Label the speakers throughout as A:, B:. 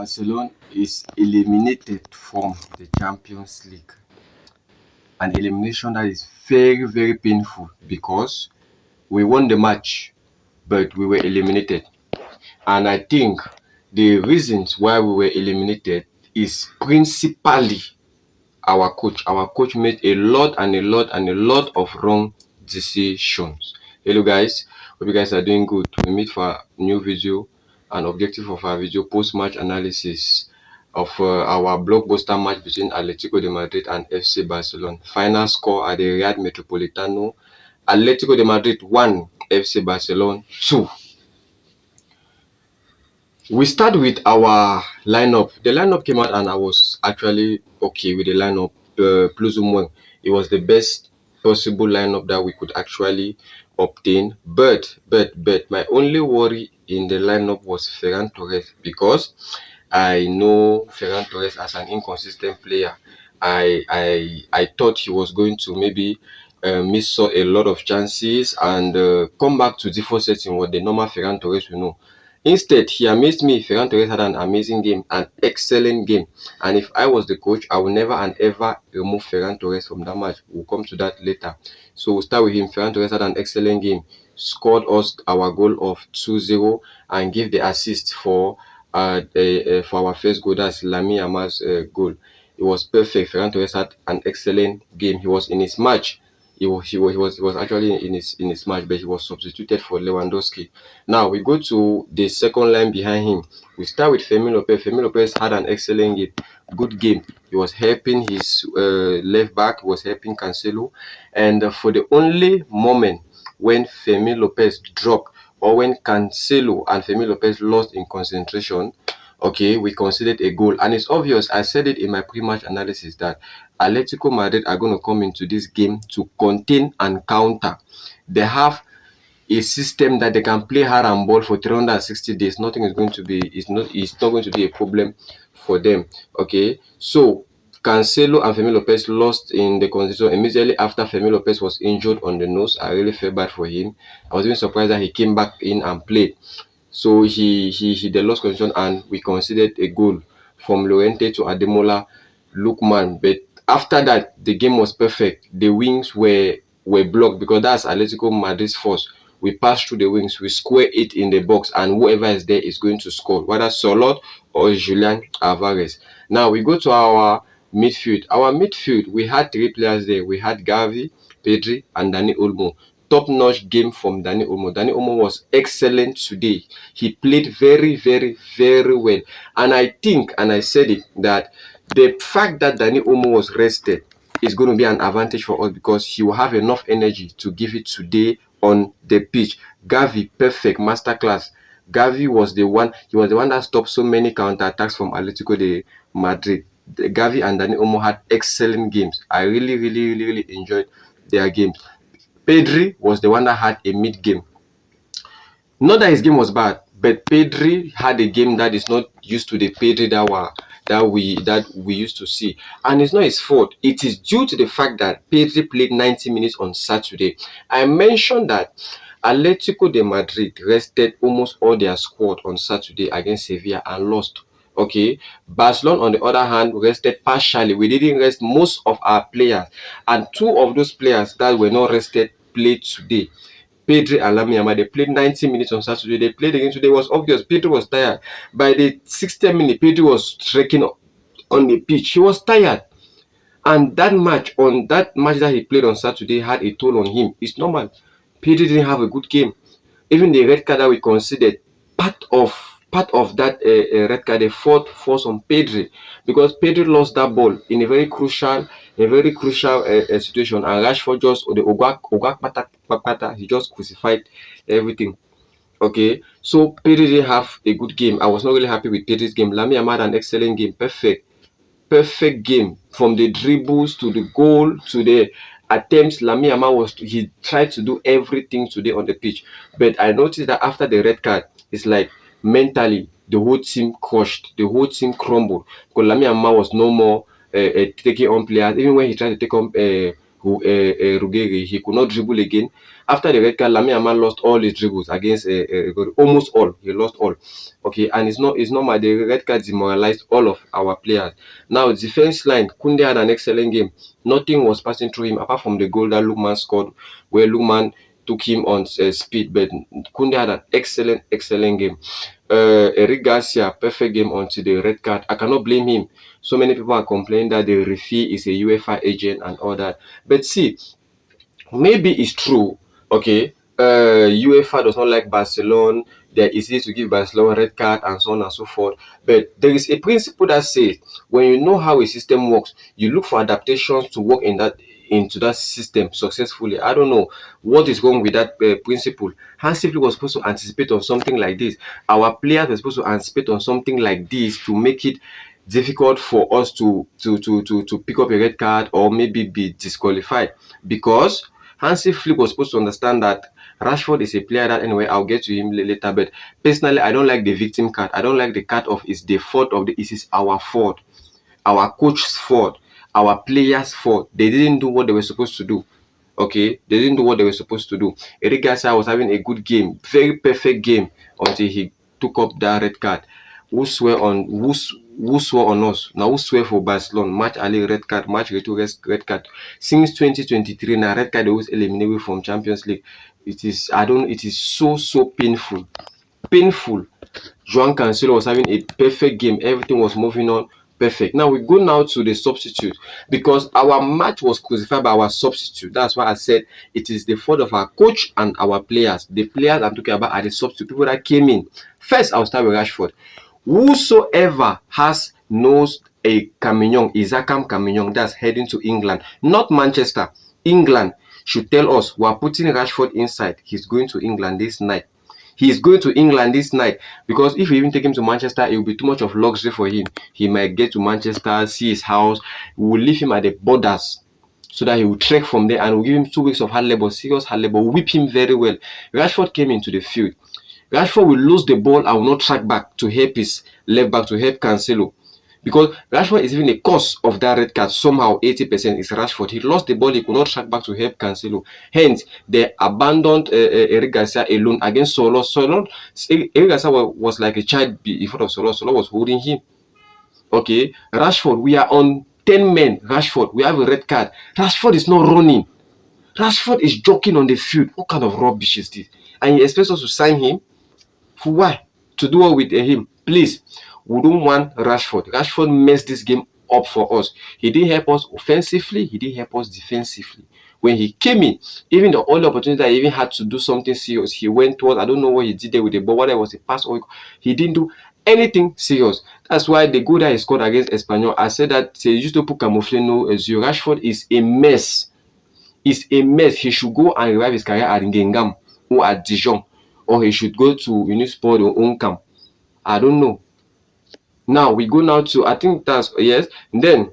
A: Barcelona is eliminated from the Champions League. An elimination that is very, very painful because we won the match, but we were eliminated. And I think the reasons why we were eliminated is principally our coach. Our coach made a lot of wrong decisions. Hello guys, hope you guys are doing good. We meet for a new video. An objective of our video, post-match analysis of our blockbuster match between Atletico de Madrid and FC Barcelona. Final score at the Riyadh Metropolitano: Atletico de Madrid 1, FC Barcelona 2. We start with our lineup. The lineup came out and I was actually okay with the lineup. Plus or moins, it was the best possible lineup that we could actually obtain. But my only worry in the lineup was Ferran Torres, because I know Ferran Torres as an inconsistent player. I thought he was going to maybe miss a lot of chances and come back to default setting what the normal Ferran Torres we know. Instead, he amazed me. Ferran Torres had an amazing game, an excellent game. And if I was the coach, I would never and ever remove Ferran Torres from that match. We'll come to that later. So we'll start with him. Ferran Torres had an excellent game. Scored us our goal of 2-0 and gave the assist for our first goal. That's Lamine Yamal's goal. It was perfect. Ferran Torres had an excellent game. He was in his match. He was actually in his match, but he was substituted for Lewandowski. Now we go to the second line behind him. We start with Fermin Lopez. Fermin Lopez had an excellent game, good game. He was helping his left back, he was helping Cancelo, and for the only moment when Fermin Lopez dropped, or when Cancelo and Fermin Lopez lost in concentration, okay, we considered a goal. And it's obvious, I said it in my pre-match analysis, that Atletico Madrid are going to come into this game to contain and counter. They have a system that they can play hard and ball for 360 days. Nothing is going to be, it's not going to be a problem for them. Okay, so Cancelo and Fermin Lopez lost in the concentration immediately after Fermin Lopez was injured on the nose. I really felt bad for him. I was even surprised that he came back in and played. So he lost concentration and we considered a goal from Llorente to Ademola Lookman. But after that, the game was perfect. The wings were blocked, because that's Atletico Madrid's force. We pass through the wings, we square it in the box, and whoever is there is going to score, whether Solot or Julian Alvarez. Now we go to our midfield. Our midfield, we had 3 players there. We had Gavi, Pedri, and Dani Olmo. Top-notch game from Dani Olmo. Dani Olmo was excellent today. He played very, very, very well. And I think, and I said it, that the fact that Dani Olmo was rested is going to be an advantage for us, because he will have enough energy to give it today on the pitch. Gavi, perfect, masterclass. Gavi was the one, that stopped so many counter-attacks from Atletico de Madrid. Gavi and Dani Olmo had excellent games. I really enjoyed their games. Pedri was the one that had a mid-game. Not that his game was bad, but Pedri had a game that is not used to the Pedri that we used to see. And it's not his fault. It is due to the fact that Pedri played 90 minutes on Saturday. I mentioned that Atletico de Madrid rested almost all their squad on Saturday against Sevilla and lost. Okay, Barcelona on the other hand rested partially. We didn't rest most of our players, and 2 of those players that were not rested played today. Pedri and Lamine Yamal, they played 90 minutes on Saturday. They played again today. It was obvious Pedri was tired. By the 60th minute, Pedri was trekking on the pitch. He was tired, and that match that he played on Saturday had a toll on him. It's normal. Pedri didn't have a good game. Even the red card that we considered, part of that red card, the 4th force on Pedri, because Pedri lost that ball in a very crucial situation, and Rashford just, or the Ogak Pata, he just crucified everything. Okay, so Pedri didn't have a good game. I was not really happy with Pedri's game. Lamine Yamal had an excellent game, perfect game, from the dribbles to the goal to the attempts. Lamine Yamal he tried to do everything today on the pitch. But I noticed that after the red card, it's like mentally the whole team crushed, the whole team crumbled, because Lamine Yamal was no more taking on players. Even when he tried to take on Ruggeri. He could not dribble again. After the red card, Lamine Yamal lost all his dribbles against almost all. He lost all. Okay, and it's normal. The red card demoralized all of our players. Now, defense line, Kunde had an excellent game. Nothing was passing through him apart from the goal that Lukman scored, where Lukman took him on speed. But Kunde had an excellent game. Eric Garcia, perfect game until the red card. I cannot blame him. So many people are complaining that the referee is a UEFA agent and all that. But see, maybe it's true. Okay, UEFA does not like Barcelona. They're easy to give Barcelona red card and so on and so forth. But there is a principle that says when you know how a system works, you look for adaptations to work into that system successfully. I don't know what is wrong with that principle. Hansi Flick was supposed to anticipate on something like this. Our players were supposed to anticipate on something like this to make it difficult for us to pick up a red card or maybe be disqualified, because Hansi Flick was supposed to understand that Rashford is a player that, anyway, I'll get to him later. But personally, I don't like the victim card. I don't like the card of it's the fault of it is our fault, our coach's fault, our players' fault. They didn't do what they were supposed to do. Okay, they didn't do what they were supposed to do. Eric Garcia was having a good game, very perfect game until he took up that red card. Who swear on us? Now who swear for Barcelona? Match Ali red card, match Reto red card. Since 2023, now red card always eliminated from Champions League. It is so painful. Painful. João Cancelo was having a perfect game. Everything was moving on perfect. Now we go now to the substitute, because our match was crucified by our substitute. That's why I said it is the fault of our coach and our players. The players I'm talking about are the substitute, people that came in. First, I'll start with Rashford. Whosoever knows a Isakam Camignon that's heading to England, not Manchester, England, should tell us we are putting Rashford inside. He's going to England this night. He's going to England this night, because if we even take him to Manchester, it will be too much of luxury for him. He might get to Manchester, see his house. We will leave him at the borders so that he will trek from there, and we'll give him 2 weeks of hard labor, serious hard labor, whip him very well. Rashford came into the field. Rashford will lose the ball and will not track back to help his left back, to help Cancelo. Because Rashford is even the cause of that red card. Somehow 80% is Rashford. He lost the ball, he could not track back to help Cancelo. Hence, they abandoned Eric Garcia alone against Solo. Eric Garcia was like a child in front of Solo. Solo was holding him. Okay, Rashford, we are on 10 men. Rashford, we have a red card. Rashford is not running. Rashford is jogging on the field. What kind of rubbish is this? And you expect us to sign him? For why? To do what with him? Please. We don't want Rashford. Rashford messed this game up for us. He didn't help us offensively. He didn't help us defensively. When he came in, even the only opportunity that he even had to do something serious, he went towards, I don't know what he did there with the ball, whether it was a pass or he didn't do anything serious. That's why the goal that he scored against Espanyol, I said that he used to put Camuflino as you. Rashford is a mess. He's a mess. He should go and revive his career at Guingamp or at Dijon, or he should go to Unisport or Oncam. I don't know. Now we go now to, I think that's yes. Then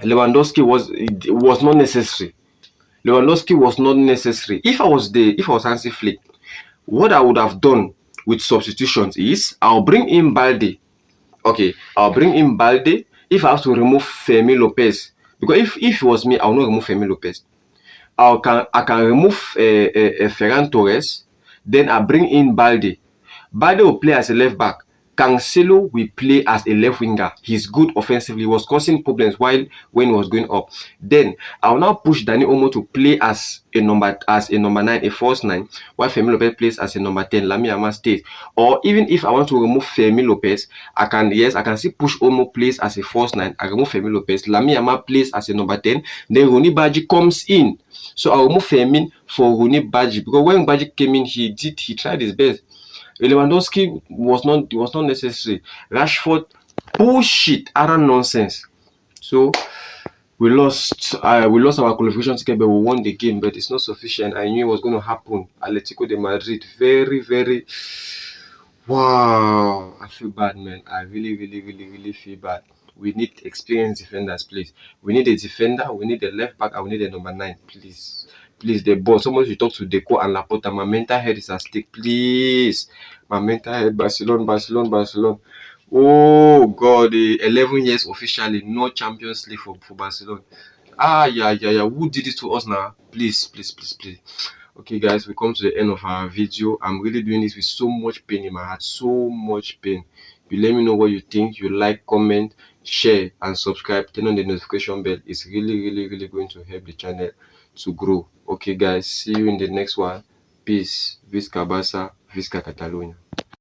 A: Lewandowski was not necessary. Lewandowski was not necessary. If I was Hansi Flick, what I would have done with substitutions is I'll bring in Balde. Okay, I'll bring in Balde if I have to remove Fermin Lopez. Because if it was me, I'll not remove Fermin Lopez. I can remove Ferran Torres. Then I bring in Balde. Balde will play as a left back. Cancelo will play as a left winger. He's good offensively. He was causing problems when he was going up. Then I'll now push Dani Olmo to play as a number 9, a false 9, while Fermin Lopez plays as a number 10. Lamine Yamal stays. Or even if I want to remove Fermin Lopez, I can still push Olmo plays as a false 9. I remove Fermin Lopez. Lamine Yamal plays as a number 10. Then Rooney Badji comes in. So I'll remove Fermin for Rooney Badji, because when Badji came in, he tried his best. Lewandowski was not necessary. Rashford, bullshit, utter nonsense. So we lost our qualification ticket, but we won the game. But it's not sufficient. I knew it was going to happen. Atletico de Madrid, very wow. I feel bad, man. I really feel bad. We need experienced defenders, please. We need a defender. We need a left back. And we need a number 9, please. Please, the ball. Somebody should talk to Deco and Laporta. My mental health is at stake, please. My mental health. Barcelona. Oh God, 11 years officially, no Champions League for Barcelona. Yeah. Who did it to us now? Please, please, please, please. Okay, guys, we come to the end of our video. I'm really doing this with so much pain in my heart, so much pain. You let me know what you think. You like, comment, share, and subscribe. Turn on the notification bell. It's really going to help the channel to grow. Okay, guys, see you in the next one. Peace. Visca Barça, Visca Catalonia.